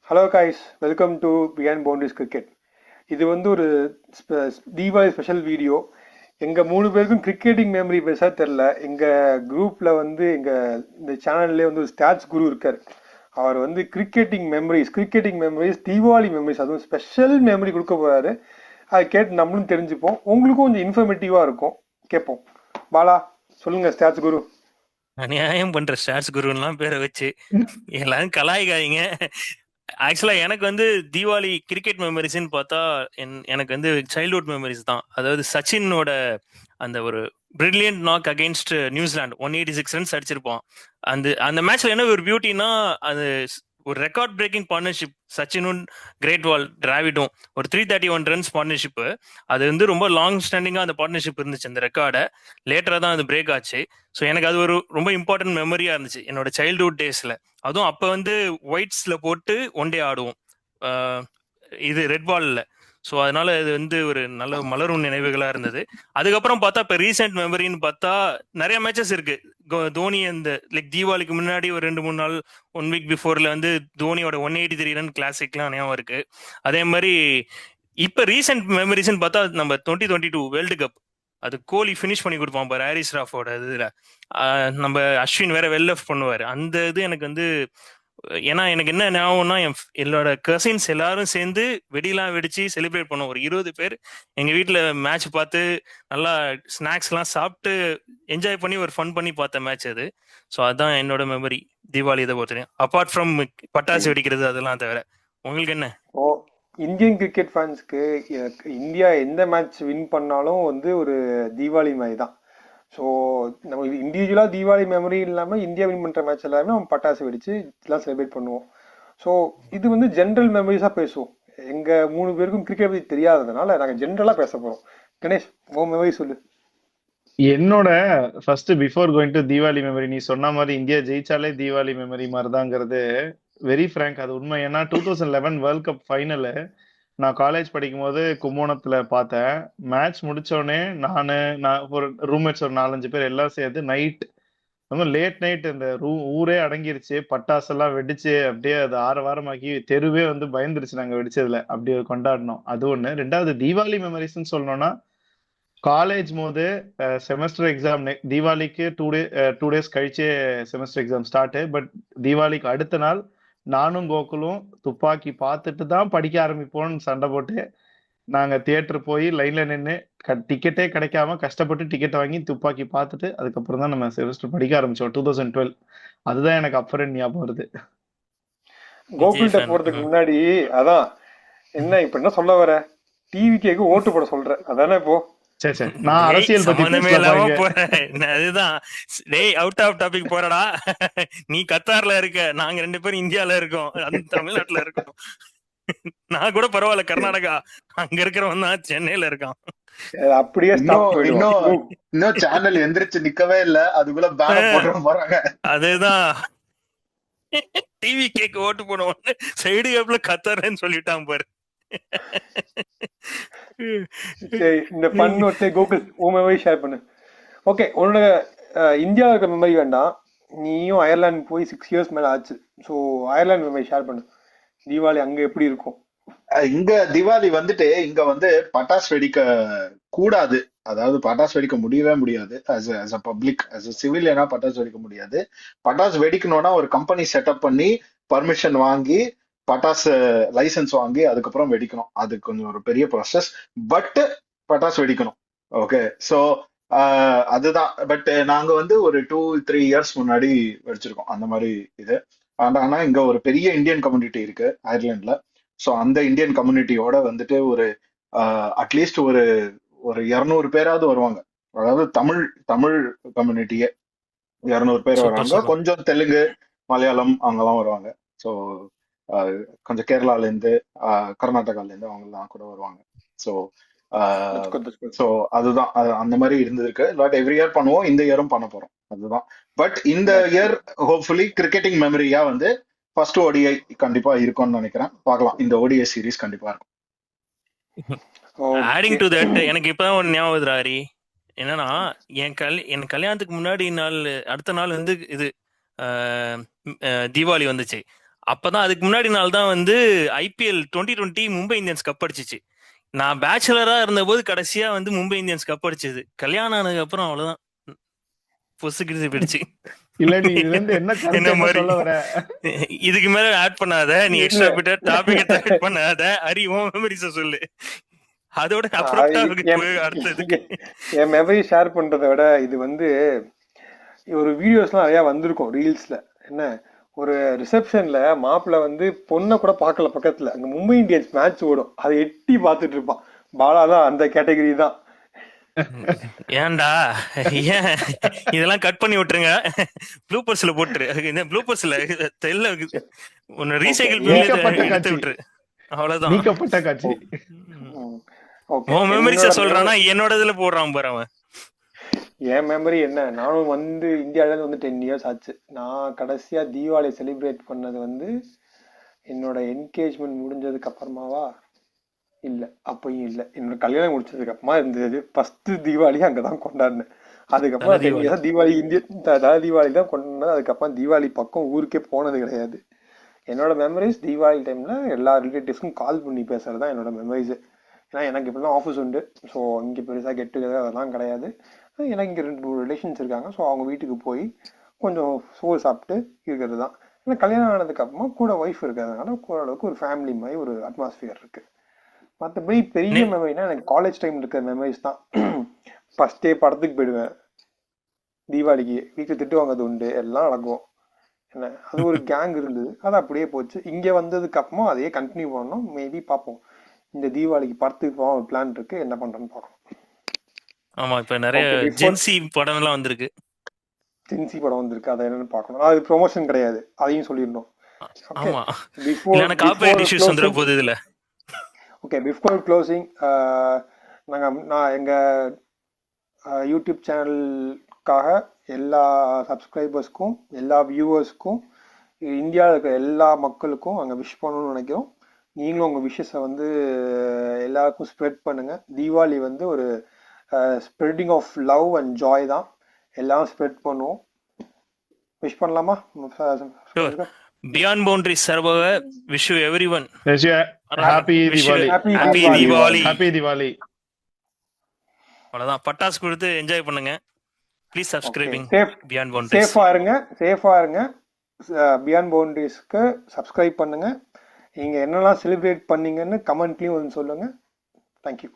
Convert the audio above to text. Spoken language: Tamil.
Hello guys, welcome to beyond boundaries cricket. இது வந்து ஒரு தீபாவளி ஸ்பெஷல் வீடியோ. எங்கள் 3 பேருக்கும் கிரிக்கெட்டிங் மெமரி பெருசாக தெரில. எங்கள் குரூப்பில் வந்து இந்த சேனல்லே வந்து ஒரு ஸ்டாட்ஸ் குரு இருக்கார். அவர் வந்து கிரிக்கெட்டிங் மெமரிஸ் தீபாவளி மெமரிஸ், அதுவும் ஸ்பெஷல் மெமரி கொடுக்க போகிறாரு. அதை கேட்டு நம்மளும் தெரிஞ்சுப்போம், உங்களுக்கும் கொஞ்சம் இன்ஃபர்மேட்டிவாக இருக்கும். கேட்போம். பாலா, சொல்லுங்கள் ஸ்டாட்ஸ் குரு. அநியாயம் பண்ற ஸ்டார்ஸ் குருன்லாம் பேரை வச்சு எல்லாரும் கலாய்க்காதீங்க. ஆக்சுவலா எனக்கு வந்து தீபாவளி கிரிக்கெட் மெமரிஸ்ன்னு பார்த்தா எனக்கு வந்து சைல்ட்ஹுட் மெமரிஸ் தான். அதாவது சச்சினோட அந்த ஒரு brilliant knock against New Zealand 186 runs அடிச்சிருப்பான். அந்த அந்த மேட்ச்ல என்ன ஒரு பியூட்டினா, அது ஒரு ரெக்கார்ட் பிரேக்கிங் பார்ட்னர்ஷிப். சச்சினும் கிரேட் வால் டிராவிடும் ஒரு 331 ரன்ஸ் பார்ட்னர்ஷிப். அது வந்து ரொம்ப லாங் ஸ்டாண்டிங்கா அந்த பார்ட்னர்ஷிப் இருந்துச்சு. அந்த ரெக்கார்டை லேட்டரா தான் அது பிரேக் ஆச்சு. ஸோ எனக்கு அது ஒரு ரொம்ப இம்பார்ட்டன்ட் மெமரியா இருந்துச்சு என்னோட சைல்ட்ஹுட் டேஸ்ல. அதுவும் அப்ப வந்து ஒயிட்ஸ்ல போட்டு ஒன் டே ஆடுவோம், ஆஹ் இது ரெட் பால்ல. ஸோ அதனால இது வந்து ஒரு நல்ல மலரும் நினைவுகளா இருந்தது. அதுக்கப்புறம் பார்த்தா இப்ப ரீசெண்ட் மெமரின்னு பார்த்தா நிறைய மேட்சஸ் இருக்கு. தோனி அந்த லைக் தீபாவளிக்கு முன்னாடி ஒரு 2-3 நாள், 1 வீக் பிஃபோர்ல வந்து தோனியோட 183 ரன் கிளாசிக்லாம் ஞாபகம் இருக்கு. அதே மாதிரி இப்ப ரீசெண்ட் மெமரிஸ்ன்னு பார்த்தா நம்ம 2022 வேர்ல்டு கப், அது கோலி ஃபினிஷ் பண்ணி கொடுப்பான் பாரு ஹாரிஸ் ராஃபோட இதுல. நம்ம அஸ்வின் வேற வெல் லெஃப்ட் பண்ணுவாரு. அந்த இது எனக்கு வந்து, ஏன்னா எனக்கு என்ன ஞாபகம்னா, என்னோட கசின்ஸ் எல்லாரும் சேர்ந்து வெடிலாம் வெடிச்சு செலிப்ரேட் பண்ணோம். ஒரு 20 பேர் எங்க வீட்டுல மேட்ச் பார்த்து நல்லா ஸ்நாக்ஸ் எல்லாம் சாப்பிட்டு என்ஜாய் பண்ணி ஒரு ஃபன் பண்ணி பார்த்த மேட்ச் அது. ஸோ அதான் என்னோட மெமரி தீபாவளி இதை பொறுத்தவரைக்கும், அப்பார்ட் ஃப்ரம் பட்டாசு வெடிக்கிறது அதெல்லாம் தவிர. உங்களுக்கு என்ன? ஓ, இந்தியன் கிரிக்கெட் ஃபேன்ஸ்க்கு இந்தியா எந்த மேட்ச் வின் பண்ணாலும் வந்து ஒரு தீபாவளி மாதிரி தான். ஸோ நம்ம இண்டிவிஜுவலாக தீபாவளி மெமரி இல்லாமல் இந்தியா வின் பண்ணுற மேட்ச் எல்லாமே நம்ம பட்டாசு வெடிச்சு இதெல்லாம் செலிப்ரேட் பண்ணுவோம். ஸோ இது வந்து ஜென்ரல் மெமரிஸாக பேசுவோம். எங்கள் 3 பேருக்கும் கிரிக்கெட் பற்றி தெரியாததுனால நாங்கள் ஜென்ரலாக பேச போகிறோம். கணேஷ், உன் மெமரி சொல்லு. என்னோட first before going to Deepavali memory, நீ சொன்ன மாதிரி இந்தியா ஜெயிச்சாலே தீபாவளி மெமரி மாதிரிதாங்கிறது வெரி ஃப்ரேங்க், அது உண்மை. ஏன்னா 2011 வேர்ல்ட் கப் ஃபைனலு நான் காலேஜ் படிக்கும் போது கும்போணத்துல பார்த்தேன். மேட்ச் முடிச்சோடனே நான் ஒரு ரூம்மேட்ஸ் ஒரு 4-5 பேர் எல்லாம் சேர்ந்து நைட், ரொம்ப லேட் நைட், இந்த ஊரே அடங்கிருச்சு, பட்டாசெல்லாம் வெடிச்சு அப்படியே அது ஆரவாரமாக்கி தெருவே வந்து பயந்துருச்சு நாங்க வெடிச்சதுல. அப்படி ஒரு கொண்டாடினோம். அது ஒண்ணு. ரெண்டாவது தீபாவளி மெமரிஸ்ன்னு சொல்லணும்னா, காலேஜ் போது செமஸ்டர் எக்ஸாம் தீபாவளிக்கு 2 டேஸ் கழிச்சே செமஸ்டர் எக்ஸாம் ஸ்டார்ட். பட் தீபாவளிக்கு அடுத்த நாள் நானும் கோகுலும் துப்பாக்கி பார்த்துட்டு தான் படிக்க ஆரம்பிப்போம்னு சண்டை போட்டு நாங்க தியேட்டர் போய் லைன்ல நின்று டிக்கெட்டே கிடைக்காம கஷ்டப்பட்டு டிக்கெட் வாங்கி துப்பாக்கி பார்த்துட்டு அதுக்கப்புறம் தான் நம்ம செமஸ்டர் படிக்க ஆரம்பிச்சோம் 2012. அதுதான் எனக்கு அப்புறம் ஞாபகம் வருது. விஜய் கோகுல்கிட்ட ஃபேன். போகிறதுக்கு முன்னாடி அதான், என்ன இப்போ என்ன சொல்ல வர? டிவி கேக்கு ஓட்டு போட சொல்ற அதானே இப்போ? சரி சரி, நான் டேய் அரசியல் பத்தி சம்பந்தமே பேசலப்பா இல்லாம இங்க. போற. அதுதான். டேய் அவுட் ஆஃப் டாபிக் போறடா. நீ கத்தார்ல இருக்க, நாங்க 2 பேரும் இந்தியால இருக்கோம், அந்த தமிழ்நாட்டுல இருக்கோம். நான் கூட பரவாயில்ல கர்நாடகா, அங்க இருக்கிறவன் தான் சென்னையில இருக்கான். அது அப்படியே ஸ்டாப் இன்னும் போயிடுவோம். இன்னும் இன்னும் சேனல் எந்திரிச்சு நிக்கவே இல்ல, அதுக்குள்ள பேன போட்டு போறாங்க. அதுதான். டிவி கேக்கு ஓட்டு போனவொன்னு சைடு கேப்ல கத்தார்ன்னு சொல்லிட்டான் பாரு. சரி, இந்த ஃபன் நோட்ஸே கோகுல் உன் மெமரி ஷேர் பண்ணு. ஓகே, உன்னோட இந்தியாவில் இருக்க மெமரி வேண்டாம். நீயும் அயர்லாந்து போய் 6 இயர்ஸ் மேலே ஆச்சு. ஸோ அயர்லாந்து மெமரி ஷேர் பண்ணு. தீபாவளி அங்கே எப்படி இருக்கும்? இங்க திவாலி வந்துட்டு இங்க வந்து பட்டாசு வெடிக்க கூடாது. அதாவது பட்டாசு வெடிக்க முடியவே முடியாது. as a public, as a சிவிலியனா பட்டாசு வெடிக்க முடியாது. பட்டாசு வெடிக்கணும்னா ஒரு கம்பெனி செட்டப் பண்ணி பர்மிஷன் வாங்கி பட்டாசு லைசன்ஸ் வாங்கி அதுக்கப்புறம் வெடிக்கணும். அது கொஞ்சம் ஒரு பெரிய ப்ராசஸ். பட் பட்டாசு வெடிக்கணும். ஓகே, ஸோ அதுதான். பட் நாங்க வந்து ஒரு 2-3 இயர்ஸ் முன்னாடி வெடிச்சிருக்கோம் அந்த மாதிரி இது. ஆனா இங்க ஒரு பெரிய இந்தியன் கம்யூனிட்டி இருக்கு அயர்லாந்துல. ஸோ அந்த இந்தியன் கம்யூனிட்டியோட வந்துட்டு ஒரு அட்லீஸ்ட் ஒரு ஒரு 200 பேராவது வருவாங்க. அதாவது தமிழ் தமிழ் கம்யூனிட்டியே 200 பேர் சூப்பர் வராங்க. சூப்பர். கொஞ்சம் தெலுங்கு, மலையாளம் அவங்கெல்லாம் வருவாங்க. ஸோ கொஞ்சம் கேரளால இருந்து, கர்நாடகால இருந்து அவங்கெல்லாம் கூட வருவாங்க. So That's good, that's good. So அதுதான், அந்த மாதிரி இருந்திருக்கு. பட் எவ்ரி இயர் பண்ணுவோம், இந்த இயரும் பண்ண போறோம். அதுதான். பட் இந்த That's year good. Hopefully cricketing மெமரியா வந்து ஃபர்ஸ்ட் ஓடிஐ கண்டிப்பா இருக்கும்னு நினைக்கிறேன். பார்க்கலாம், இந்த ஓடிஐ சீரிஸ் கண்டிப்பா இருக்கும். Adding okay. டு தட் எனக்கு இப்பதான் ஒரு ஞாபகம் வருது ஹரி. என்னன்னா, என் கல்யாணத்துக்கு முன்னாடி நாள், அடுத்த நாள் வந்து இது தீபாவளி வந்துச்சு. அப்பதான் அதுக்கு முன்னாடி நாள் தான் வந்து IPL 2020 மும்பை இந்தியன்ஸ் கப் அடிச்சிச்சு. நான் பேச்சுலரா இருந்த போது கடைசியா வந்து மும்பை இந்தியன்ஸ் கப் அடிச்சது. கல்யாணம் ஆனதுக்கு அப்புறம் அவ்வளவுதான் பொசுக்கிட்டு போயிடுச்சு. இல்ல நீ இதுல இருந்து என்ன என்ன கருத்து என்ன மாதிரி சொல்ல வர? இதுக்கு மேல ஆட் பண்ணாத, நீ இல்ல எக்ஸ்ட்ரா பிட்ட டாபிக் ஆட் பண்ணாத, அறிவோம் மெமரிஸ சொல்லு. அதோட அப்ரப்டா போய் அடுத்ததுக்கு என் மெமரி ஷேர் பண்றதை விட இது வந்து ஒரு வீடியோஸ்லாம் நிறைய வந்திருக்கும் ரீல்ஸ்ல. என்ன, ஒரு ரிசப்ஷன்ல மாப்பிள்ள வந்து பொண்ணை கூட பார்க்கல, பக்கத்துல அங்க மும்பை இந்தியன்ஸ் மேட்ச் ஓடும், அதை எட்டி பார்த்துட்டு இருப்பான். பாலா தான் அந்த கேட்டகரி தான். ஏன்டா ஏன் இதெல்லாம் கட் பண்ணி விட்டுருங்க, ப்ளூபர்ஸ்ல போட்டுரு. இந்த ப்ளூபர்ஸ்ல தெல்ல ஒன்னு ரீசைக்கிள் நீக்கப்பட்ட எடுத்து காட்சி, விட்டுரு, அவ்வளவுதான். நீக்கப்பட்ட காட்சி. ஓகே, உன் மெமரிஸ சொல்றானா என்னோட இதுல போடுறான் பாரு அவன். என் மெமரி என்ன, நானும் வந்து இந்தியாவில வந்து 10 இயர்ஸ் ஆச்சு. நான் கடைசியா தீபாவளி செலிப்ரேட் பண்ணது வந்து என்னோட என்கேஜ்மெண்ட் முடிஞ்சதுக்கு அப்புறமாவா, இல்ல அப்பயும் இல்ல, என்னோட கல்யாணம் முடிச்சதுக்கு அப்புறமா இருந்தது. ஃபர்ஸ்ட் தீபாவளி அங்கதான் கொண்டாடினேன். அதுக்கப்புறம் 10 இயர்ஸ் தீபாவளி தலை தீபாவளி தான் கொண்டாடினது. அதுக்கப்புறம் தீபாவளி பக்கம் ஊருக்கே போனது கிடையாது. என்னோட மெமரிஸ் தீபாவளி டைம்ல எல்லா ரிலேட்டிவ்ஸ்க்கும் கால் பண்ணி பேசுறது தான் என்னோட மெமரிஸ். ஏன்னா எனக்கு இப்பெல்லாம் ஆஃபீஸ் உண்டு, ஸோ இங்கே பெருசாக கெட் டுகெதர் அதெல்லாம் கிடையாது. எனக்கு இங்கே 2 ரிலேஷன்ஸ் இருக்காங்க, ஸோ அவங்க வீட்டுக்கு போய் கொஞ்சம் சோறு சாப்பிட்டு இருக்கிறது தான். ஏன்னா கல்யாணம் ஆனதுக்கு அப்புறமா கூட ஒய்ஃப் இருக்கிறதுனால ஓரளவுக்கு ஒரு ஃபேமிலி மாதிரி ஒரு அட்மாஸ்பியர் இருக்கு. மற்றபடி பெரிய மெமரினா எனக்கு காலேஜ் டைம் இருக்கிற மெமரிஸ் தான். ஃபர்ஸ்ட் டே படத்துக்கு போயிடுவேன் தீபாவளிக்கு, வீட்டில் திட்டு வாங்கிறது உண்டு, எல்லாம் நடக்கும். என்ன, அது ஒரு கேங் இருந்தது, அது அப்படியே போச்சு. இங்கே வந்ததுக்கு அப்புறமா அதையே கண்டினியூ பண்ணோம். மேபி பார்ப்போம், இந்த தீபாவளிக்கு படத்துக்கு போக ஒரு பிளான் இருக்கு, என்ன பண்றேன்னு பார்க்கணும். ஆமா, இப்ப நிறைய ஜென்சி படம் எல்லாம் வந்திருக்கு. ஜென்சி படம் வந்திருக்கு, அதை என்னன்னு பார்க்கணும். அது ப்ரொமோஷன் கிடையாது, அதையும் சொல்லிடணும். ஆமா, இல்லனா காப்பிரைட் இஷ்யூஸ் வந்துற போகுது இதுல. ஓகே, பிஃபோர் க்ளோசிங், நான் எங்க யூடியூப் சேனலுக்காக எல்லா சப்ஸ்கிரைபர்ஸ்க்கும் எல்லா வியூவர்ஸ்க்கும் இந்தியாவில் இருக்கிற எல்லா மக்களுக்கும் அங்கே விஷ் பண்ணணும்னு நினைக்கிறோம். நீங்களும் உங்கள் விஷஸை வந்து எல்லாருக்கும் ஸ்ப்ரெட் பண்ணுங்க. தீபாவளி வந்து ஒரு spreading of love and joy தான், எல்லாரும் ஸ்ப்ரெட் பண்ணுவோம். விஷ் பண்ணலாமா? பியாண்ட் பவுண்டரி சர்வக wish you everyone happy Deepavali. Happy Deepavali. Happy Deepavali. அவ்வளவுதான், பட்டாசு கொடுத்து என்ஜாய் பண்ணுங்க. Please subscribing beyond boundaries. சேஃபா இருங்க. பியாண்ட் பவுண்டரிஸ்க்கு சப்ஸ்கிரைப் பண்ணுங்க. நீங்க என்னெல்லாம் செலிப்ரேட் பண்ணீங்கன்னு கமெண்ட்லயும் வந்து சொல்லுங்க. தேங்க்யூ.